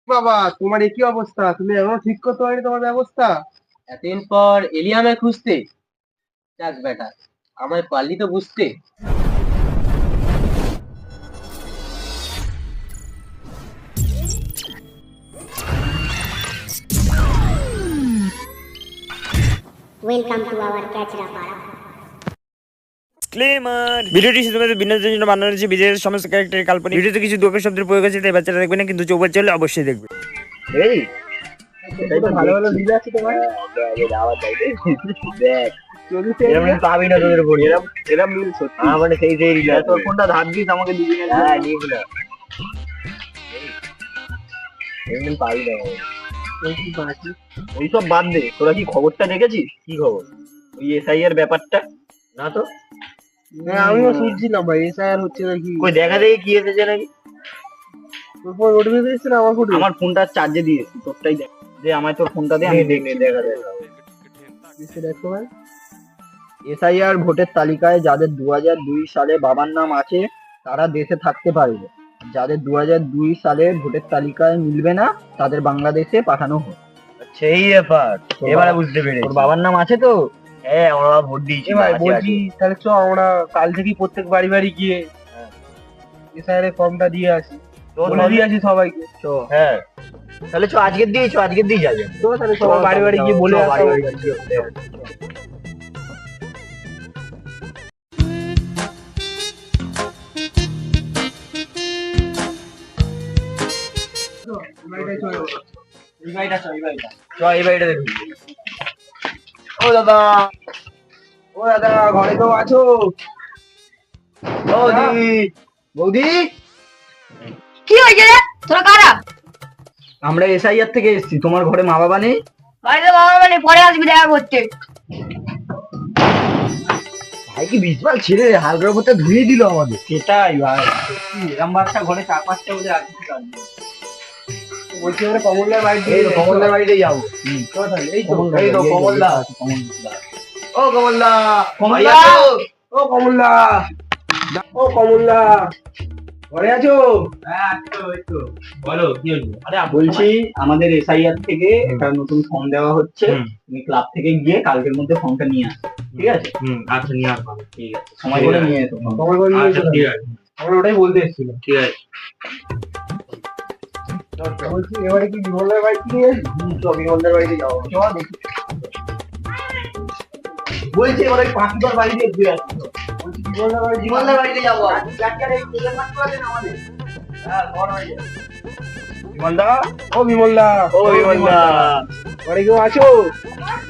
বাবা, তোমার একই অবস্থা, তুমি এখনো ঠিক করতে পারনি তোমার ব্যবস্থা। এতদিন পর এলি আমায় খুঁজতে। যাক বেটা, আমায় পারলি তো বুঝতে। Welcome to our Kachrapada. Disclaimer, ভিডিওটি শুধুমাত্র বিনোদনের জন্য বানানো হয়েছে। বিজয়ের সমস্ত ক্যারেক্টারের কাল্পনিক। ভিডিওতে কিছু দোকান শব্দের প্রয়োগ আছে, তাই বাচ্চারা দেখবে না, কিন্তু চৌবাচ্চা চলে অবশ্যই দেখবে। এই সেটাই তো ভালো ভালো দেখছি। রিল আছে তোমার। হ্যাঁ, আগে দাওয়াত দেয় রে। দেখ চলছে এরকম কিন্তু পাবি না তোদের উপর এরকম এরম রিল সত্যি। মানে সেই রিল তোর ফোনটা ধার দিস আমাকে দিবি না? হ্যাঁ নিয়ে না এমনি পাবি না ওইসব বাদ দে, তোরা কি খবরটা দেখেছিস? কি খবর ওই এসআই এর ব্যাপারটা? না তো হ্যাঁ, আমিও শুনছিলাম ভাই, এসআইআর হচ্ছে নাকি। কই দেখা দেখি কি এসেছে নাকি। তারপর নোটিফিকেশন এসেছে না আমার ফোনে। আমার ফোনটা চার্জে দিয়েছি, তোরটাই দেখ যে আমায় তোর ফোনটা দিয়ে আমি দেখি দেখা দেখো ভাই। এসআইআর ভোটের তালিকায় যাদের 2002 সালে বাবার নাম আছে তারা দেশে থাকতে পারবে, যাদের 2002 সালে ভোটের তালিকায় মিলবে না তাদের বাংলাদেশে পাঠানো হবে। সেই ব্যাপার, এবারে বুঝতে পেরেছি। তোর বাবার নাম আছে তো? হ্যাঁ, আমরা ভোট দিয়েছি। এ ভাই আছে, বলছি, আছে। তাহলে চ আমরা কাল থেকেই প্রত্যেক বাড়ি বাড়ি গিয়ে এসআইআর এর ফর্মটা দিয়ে আসি, বলে দিয়ে আসি সবাইকে। হ্যাঁ, তাহলে আজকের দিয়ে যাবে। তো তাহলে সবাই বাড়ি বাড়ি গিয়ে বলে আসা বাড়ি হোক। বাড়ি গিয়ে বলে আসি। চ এই বাড়িটা দেখুন। ও দাদা, ও দাদা, ঘরে তো আছো? বৌদি, বৌদি, কি হয়েছে রে? তোরা কারা? আমরা এসআইআর থেকে এসেছি, তোমার ঘরে মা বাবা নেই? বাড়িতে বাবা মানে পরে আসবি দেখা করতে। ভাই কি বিশাল ছেলে, হালকার উপর ধুয়ে দিল আমাদের। সেটাই ভাই, সত্যি এরম বাচ্চা ঘরে 4-5টা বলে আর কিছু কাজ নেই। বলছি আমরা কমলদার বাড়িতে এই তো কমলদার বাড়িতে যাবো। এই তো এই তো কমলদা। ও কমলদা, কমলদা, ও কমলদা, ও কমলদা, ঘরে আছো? বলো কি হয়েছে? আরে বলছি আমাদের এসআইআর থেকে একটা নতুন ফর্ম দেওয়া হচ্ছে, তুমি ক্লাব থেকে গিয়ে কালকের মধ্যে ফর্মটা নিয়ে আসো, ঠিক আছে? আচ্ছা নিয়ে আসবো। ঠিক আছে, সময় করে নিয়ে এসো। তোমার ঘরে নিয়ে আচ্ছা এসো। ঠিক আছে, আমরা ওটাই বলতে এসেছিলাম। ঠিক আছে। বলছি এবারে কি বিমলদার বাড়িতে নিয়ে আসি? বিমলদার বাড়িতে যাবো। চল দেখি। বলছি এবার ওই পাঁচটার বাড়িতে ঘুরে আসি। বলছি বিমলদার বাড়ি, বিমলদার বাড়িতে যাবো। বিমলদা, ও বিমলদা, ও বিমলদা, ঘরে কেউ আছো?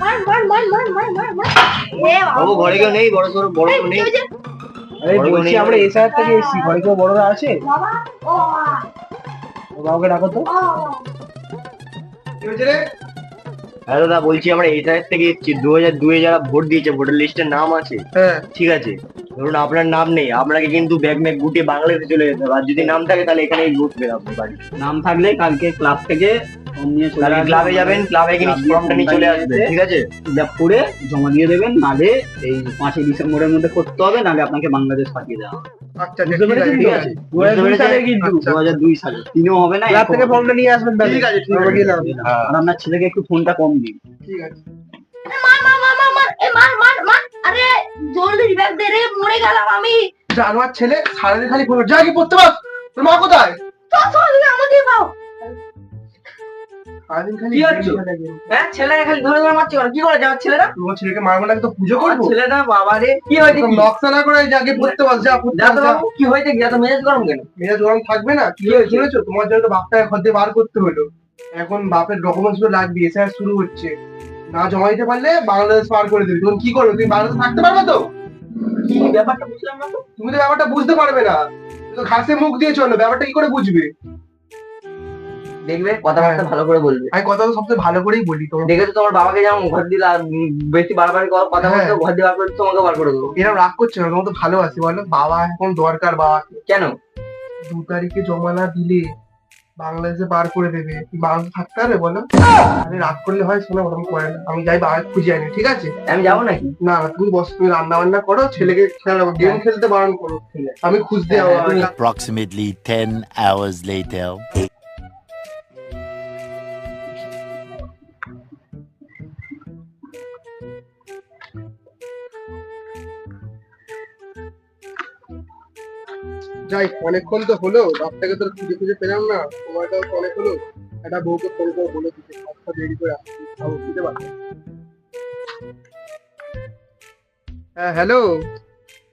মার মার মার মার মার মার মার। এ বাবু ঘরে কেউ নেই? বড় কেউ নেই? আরে বলছি আমরা এসআইআর থেকে এসেছি, ঘরে কেউ বড়রা আছে? বাবা, ও ও বাবাকে ডাকো তো। ও কি হয়েছে রে? হ্যাঁ দাদা, বলছি আমরা এসআইআর থেকে এসেছি। 2002 যারা ভোট দিয়েছে, ভোটার লিস্টের নাম আছে, হ্যাঁ, ঠিক আছে? ধরুন আপনার নাম নেই, আপনাকে কিন্তু ব্যাগ ম্যাগ গুটিয়ে বাংলাদেশে চলে যেতে হবে। আর যদি নাম থাকে তাহলে এখানেই ঘুরবে আপনি বাড়ি। নাম থাকলে কালকে ক্লাব থেকে ক্লাবে যাবেন, ক্লাবে গিয়ে ফর্মটা নিয়ে চলে আসবে, ঠিক আছে? ফিল আপ করে জমা দিয়ে দেবেন, নালে এই 5ই ডিসেম্বরের মধ্যে করতে হবে, নালে আপনাকে বাংলাদেশ পাঠিয়ে দেওয়া হবে। আচ্ছা বুঝতে পেরেছেন? ঠিক আছে, 2002 সালে কিন্তু। 2002 সালে তিনিও হবে না, ক্লাব থেকে ফর্মটা নিয়ে আসবেন তাহলে। ঠিক আছে, ঠিক আমরা আছে। গেলাম। আর আপনার ছেলেকে একটু ফোনটা কম দিন। ঠিক আছে। মার মার মার মার মার। এ মার মার মার। আরে জলদি রিভাইভ দে রে, মরে গেলাম আমি। জানোয়ার ছেলে, সারাদিন খালি ফোন, যা কি পড়তে পার। তোর মা কোথায়? তো তুমি আমাকে পাও। সারাদিন খালি কি হচ্ছে? game খেলে game। হ্যাঁ, ছেলেকে খালি ধরে ধরে মারছে কেন? কি করে যাওয়ার ছেলেরা? তোমার ছেলেকে মারবো না, তো পুজো করবো? ছেলেটা বাবা রে, কি হয়েছে? তোর নকশা না করে যাকে পড়তে পার, যা পড়তে যা পার, তো যা। বাবু, কি হয়েছে? যা তো মেজাজ গরম কেন? মেজাজ গরম থাকবে না? কি হয়েছে শুনেছো? তোমার জন্য তো বাপটাকে খরচে বার করতে হলো। এখন বাপের ডকুমেন্টস গুলো লাগবে, এসআইআর শুরু হচ্ছে। না জমা দিতে পারলে বাংলাদেশ পার করে দেবে। তুমি কি করবে? তুমি বাংলাদেশে থাকতে পারবে তো? কি ব্যাপারটা বুঝলাম না তো। তুমি তো ব্যাপারটা বুঝতে পারবে না। তুমি তো ঘাসে মুখ দিয়ে চলো, ব্যাপারটা কি করে বুঝবে? দেখবে কথাবার্তা ভালো করে বলবে। আমি কথা তো সবচেয়ে ভালো করেই বলি তোমার। দেখেছো তোমার বাবাকে যেমন ঘর দিলে, আর বেশি বাড়াবাড়ি কথা বলতে হ্যাঁ। ঘর দিয়ে বার করে তোমাকে বার করে দেবো। এরকম রাগ করছে না, তোমার তো ভালোবাসি বলো। বাবা এখন দরকার, বাবাকে। কেন? 2 তারিখে জমা না দিলে বাংলাদেশে পার করে দেবে। তুই বাংলাদেশে থাকতে পারবে বলো? আমি রাগ করলে হয়, শোনো ওরকম করে না। আমি যাই বাবাকে খুঁজে আনি, ঠিক আছে? আমি যাবো নাকি? না না, তুমি বস, তুমি রান্না বান্না করো, ছেলেকে গেম খেলতে বারণ করো। আমি খুঁজতে যাবো। Approximately 10 hours later. যাই, অনেকক্ষণ তো হলো, বাপটাকে তো খুঁজে খুঁজে পেলাম না, সময়টাও তো অনেক হলো। একটা বউকে ফোন করে বলে দিতে, সবটা দেরি করে আসছি, খাবো, খেতে পারছি। হ্যাঁ হ্যালো,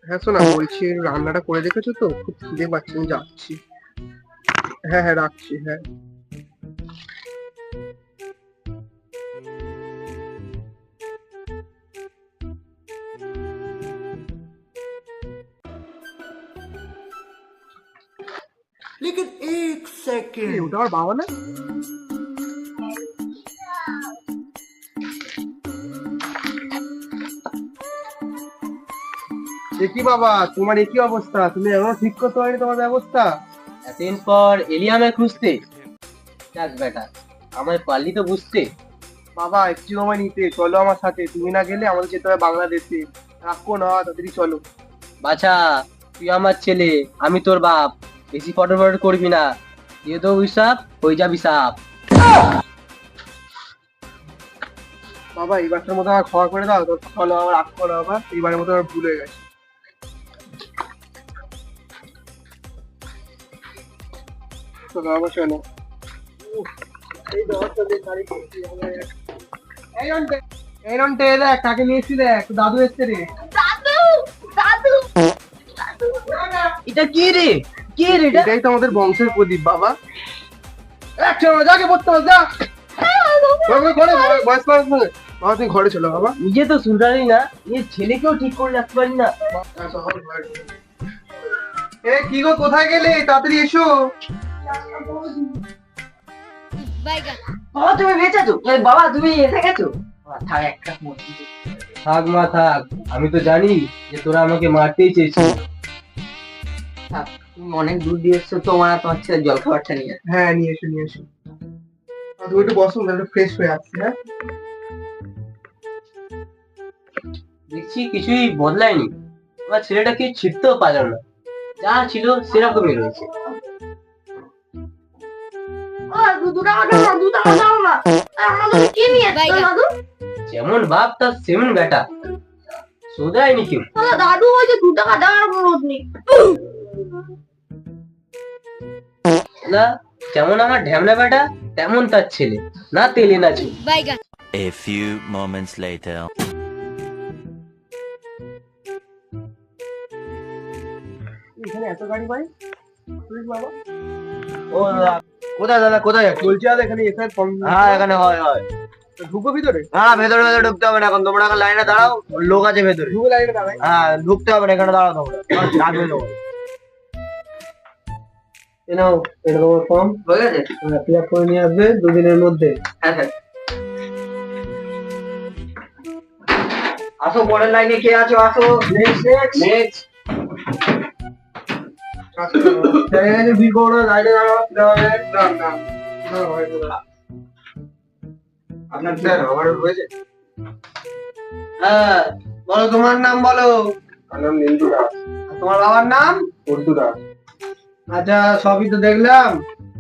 হ্যাঁ শোনা, বলছি রান্নাটা করে রেখেছো তো? খুব খিদে পাচ্ছে, আমি যাচ্ছি। হ্যাঁ হ্যাঁ, রাখছি, হ্যাঁ। এই, ওটা আমার বাবা না? কি বাবা, তোমার একই অবস্থা, তুমি এখনো ঠিক করতে পারনি তোমার ব্যবস্থা? এতদিন পর এলি আমায় খুঁজতে, যাক বেটা আমায় পারলি তো বুঝতে। বাবা একটু সময় নিতে, চলো আমার সাথে, তুমি না গেলে আমাদের যেতে হবে বাংলাদেশে। রাখো না, তাড়াতাড়ি চলো। বাছা, তুই আমার ছেলে, আমি তোর বাপ, বেশি ফটো ফটো করবি না, দিয়ে তো হিসাব হয়ে যাবি সাপ। বাবা এইবারটার মতো আমার ক্ষমা করে দাও, তোর চলো, আমার রাগ করো, আবার এইবারের মতো আমার ভুল হয়ে গেছে। চলো আবার চলো। এই নন্টে, দেখ কাকে নিয়ে এসছি, দেখ দাদু এসছে রে। দাদু দাদু দাদু এটা কি রে, কি রে এটা? এটাই তো আমাদের বংশের প্রদীপ বাবা। চলো যাকে পড়তে হবে, যা ঘরে, বয়স মানুষ নয়। বাবা তুমি ঘরে চলো বাবা। নিজে তো শুনরানি না, নিজের ছেলেকেও ঠিক করে রাখতে পারি না। এ কি গো, কোথায় গেলে? তাড়াতাড়ি এসো। বাবা তুমি বেঁচে আছো? বাবা তুমি এসে গেছো? থাক একটা থাক মা থাক, আমি তো জানি যে তোরা আমাকে মারতেই চেয়েছিস। তুমি অনেক দূর দিয়ে এসছো, তোমার তোমার ছেলে জল খাবারটা নিয়ে। হ্যাঁ নিয়ে এসো, নিয়ে এসো। তুমি একটু বসো, একটু ফ্রেশ হয়ে আসছি। হ্যাঁ দেখছি কিছুই বদলায়নি, আমার ছেলেটাকে ছিটতেও পারল না, যা ছিল সেরকমই রয়েছে। ও দুধটা দাও, দুধটা দাও না। আমাদের কি নিয়ে দাদু? যেমন বাপ তার সেমন বেটা, শোধায়নি কেউ। দাদু ওই যে 2 টাকা দেওয়ার অনুরোধ নেই। না, যেমন আমার ঢ্যামলা বেটা তেমন তার ছেলে, না তেলে না ছিল। A few moments later. এখানে এত গাড়ি ভাই, বাবা। ও দাদা, কোথায় দাদা, কোথায় যাচ্ছ? বলছি আর এখানে এসে ফর্ম হ্যাঁ এখানে হয় হয়। ঢুকো ভিতরে। হ্যাঁ ভেতরে ভেতরে ঢুকতে হবে না এখন, তোমরা এখন লাইনে দাঁড়াও, লোক আছে ভেতরে। ঢুকে লাইনে দাঁড়াই। হ্যাঁ ঢুকতে হবে না, এখানে দাঁড়াও তোমরা, ডাকবে তোমার। এ নাও, এটা তোমার ফর্ম, হয়ে গেছে? ফিল আপ করে নিয়ে আসবে 2 দিনের মধ্যে। হ্যাঁ হ্যাঁ। আসো পরের লাইনে কে আছো, আসো। Next next. আপনার স্যার আমার হয়েছে। হ্যাঁ বলো, তোমার নাম বলো। আমার নাম নিন্দু দাস। তোমার বাবার নাম? পল্টু দাস। আচ্ছা সবই তো দেখলাম,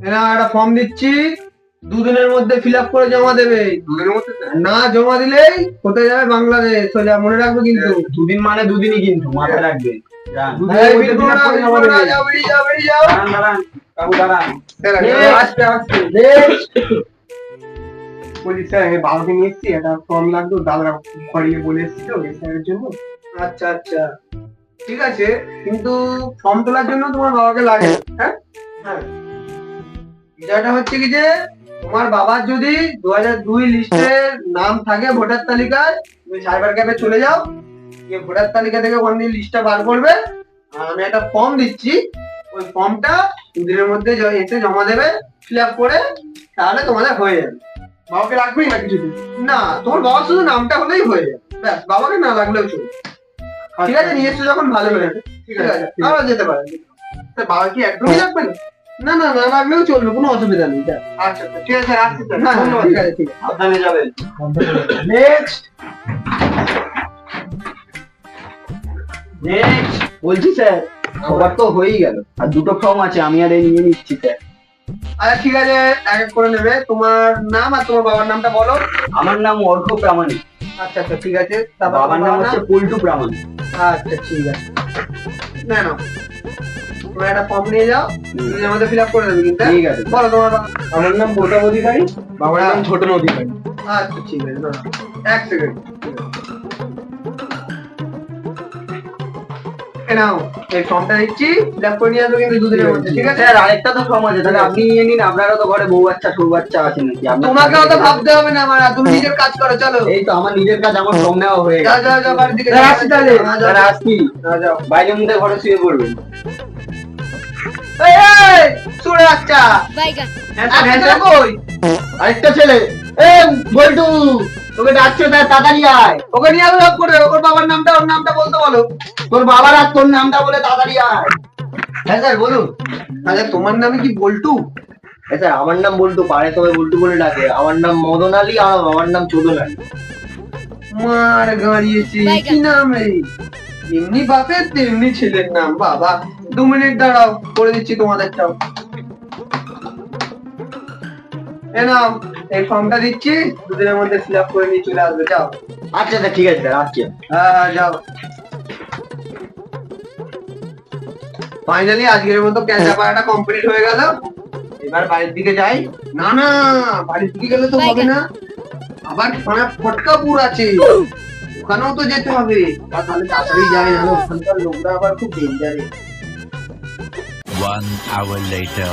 এরা একটা ফর্ম দিচ্ছি, 2 দিনের মধ্যে ফিল আপ করে জমা দেবে। 2 দিনের মধ্যে স্যার? না জমা দিলেই কোথায় যাবে, বাংলাদেশ সোজা, মনে রাখবে কিন্তু। 2 দিন মানে 2 দিনই কিন্তু, মাথায় রাখবে। 2 দিনের মধ্যে fill up করে জমা দেবে। যাও, বেরিয়ে যাও, বেরিয়ে যাও। দাঁড়ান কাকু দাঁড়ান। স্যার আস্তে আস্তে নেক্সট। বলছি স্যার, আমি বাবাকে নিয়ে এসেছি, একটা ফর্ম লাগতো, দাদা ঘরে বলে এসেছিল স্যারের জন্য। আচ্ছা আচ্ছা ঠিক আছে, কিন্তু ফর্ম তোলার জন্য তোমার বাবাকে লাগে। হ্যাঁ হ্যাঁ, বিষয়টা হচ্ছে কি যে তোমার বাবার যদি 2002 লিস্টে নাম থাকে ভোটার তালিকায়, তুমি সাইবার ক্যাফে চলে যাও, গিয়ে ভোটার তালিকা থেকে ওখান থেকে লিস্টটা বার করবে, আর আমি একটা ফর্ম দিচ্ছি, ওই ফর্মটা 2 দিনের মধ্যে এসে জমা দেবে, ফিল আপ করে, তাহলে তোমাদের হয়ে যাবে। বাবাকে রাখবেই না কিছুদিন? না, তোমার বাবার শুধু নামটা হলেই হয়ে যাবে, ব্যাস, বাবাকে না লাগলেও চলবে। ঠিক আছে, নিয়ে এসছো যখন ভালো হয়ে যাবে। ঠিক আছে, আবার যেতে পারে। স্যার বাবা কি একদমই রাখবে না? না না না লাগলেও চলবে, কোনো অসুবিধা নেই। আচ্ছা আচ্ছা, ঠিক আছে, আসছি স্যার, হ্যাঁ ধন্যবাদ। ঠিক আছে, ঠিক আছে, সাবধানে যাবেন। Next next. বলছি স্যার, সবার তো হয়েই গেল, আর 2টো ফর্ম আছে, আমি আর এই নিয়ে নিচ্ছি স্যার। আচ্ছা ঠিক আছে, এক এক করে নেবে। তোমার নাম আর তোমার বাবার নামটা বলো। আমার নাম অর্ঘ্য প্রামাণিক। আচ্ছা আচ্ছা ঠিক আছে, বাবার নাম হচ্ছে পল্টু প্রামাণিক। আচ্ছা ঠিক আছে, না না তুমি একটা ফর্ম নিয়ে যাও, তুমি আমাদের ফিল আপ করে দেবে কিন্তু, হ্যাঁ? ঠিক আছে। বলো তোমার আমার নাম প্রতাপ অধিকারী, বাবার নাম ছোটন অধিকারী। আচ্ছা ঠিক আছে, দাঁড়াও। এক সেকেন্ড। নাও এই ফর্মটা দিচ্ছি, ফিল আপ করে নিয়ে আসবে কিন্তু দুদিনের মধ্যে, ঠিক আছে? স্যার আরেকটা তো ফর্ম আছে, তাহলে আপনি নিয়ে নিন, আপনারও তো ঘরে বউ বাচ্চা সৌ বাচ্চা আছে নাকি? তোমাকেও তো ভাবতে হবে না আমার, তুমি নিজের কাজ করো, চলো। এই তো আমার নিজের কাজ, আমার ফর্ম নেওয়া হয়ে যাও গেছে। যাও যাও, বাড়ির দিকে স্যার যাও। আসছি তাহলে, যাও, স্যার যাও, আসছি, যাও। বাইরে মধ্যে ঘরে শুয়ে পড়বেন। এই, এই, শুনে বাচ্চা। হ্যাঁ, হ্যাঁ, কই? আরেকটা ছেলে, এ বল্টু, তোকে ডাকছে স্যার, তাড়াতাড়ি আয়। ওকে নিয়ে আলো করে, ওর বাবার নামটা, ওর নামটা বলতে বলো। তোর বাবার আর তোর নামটা বলে তাড়াতাড়ি আয়। হ্যাঁ স্যার বলুন। আচ্ছা তোমার নামে কি বল্টু? হ্যাঁ স্যার, আমার নাম বল্টু, পাড়ে সবাই বল্টু বলে ডাকে। আমার নাম মদন আলী, আর আমার নাম চোদন আলী। মার গাড়িয়েছি, কি নাম এই? এমনি বাপের তেমনি ছেলের নাম, বাবা। 2 মিনিট দাঁড়াও, করে দিচ্ছি তোমাদেরটাও। এ নাও, এই ফর্মটা দিচ্ছি, দুদিনের মধ্যে ফিল আপ করে নিয়ে চলে আসবে, যাও। আচ্ছা স্যার, ঠিক আছে স্যার, আসছি। হ্যাঁ যাও। ফাইনালি আজকের মতো ক্যালচাপাড়াটা কমপ্লিট হয়ে গেল। এবার বাড়ির দিকে যাই। না না, বাড়ির দিকে গেলে তো হবে না, আবার ফটকাপুর আছে, ওখানেও তো যেতে হবে। তাহলে তাড়াতাড়ি যাই, না ওখানকার লোকরা আবার খুব ডেঞ্জারে। 1 hour later.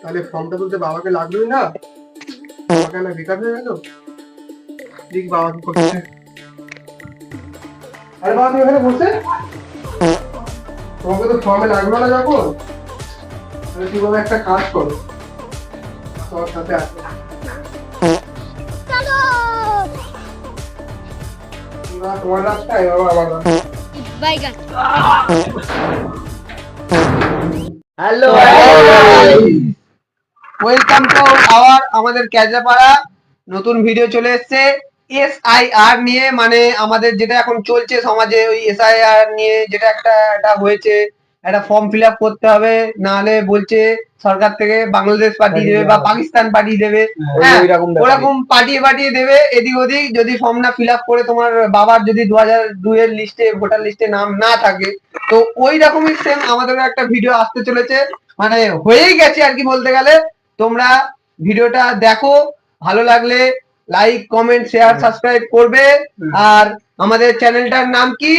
তাহলে ফর্মটা তুলতে বাবাকে লাগলোই না, বাবাকে না বেকার হয়ে গেল। দেখ বাবা কি করছে। আরে বাবা তুমি এখানে বসে, তোমাকে তো ফর্মে লাগলো না যখন, তাহলে তুমি বাবা একটা কাজ করো, তোমার সাথে আসো। বাবা, তোমার রাস্তায়, বাবা আমার রাস্তায়। হ্যালো, ওয়েলকাম টু আমাদের ক্যালচাপাড়া নতুন ভিডিও চলে এসেছে SIR নিয়ে, মানে আমাদের যেটা এখন চলছে সমাজে, ওই SIR নিয়ে যেটা একটা হয়েছে, একটা ফর্ম ফিল আপ করতে হবে, নাহলে বলছে সরকার থেকে বাংলাদেশ পাঠিয়ে দেবে বা পাকিস্তান পাঠিয়ে দেবে। হ্যাঁ, ওরকম পাঠিয়ে দেবে এদিক ওদিক। যদি ফর্ম না ফিল আপ করে তোমার বাবার যদি 2002 এর লিস্টে, ভোটার লিস্টে নাম না থাকে, তো ওই রকমই সেম আমাদেরও একটা ভিডিও আসতে চলেছে, মানে হয়েই গেছে আর কি বলতে গেলে। তোমরা ভিডিওটা দেখো, ভালো লাগলে লাইক, কমেন্ট, শেয়ার, সাবস্ক্রাইব করবে। আর আমাদের চ্যানেলটার নাম কি?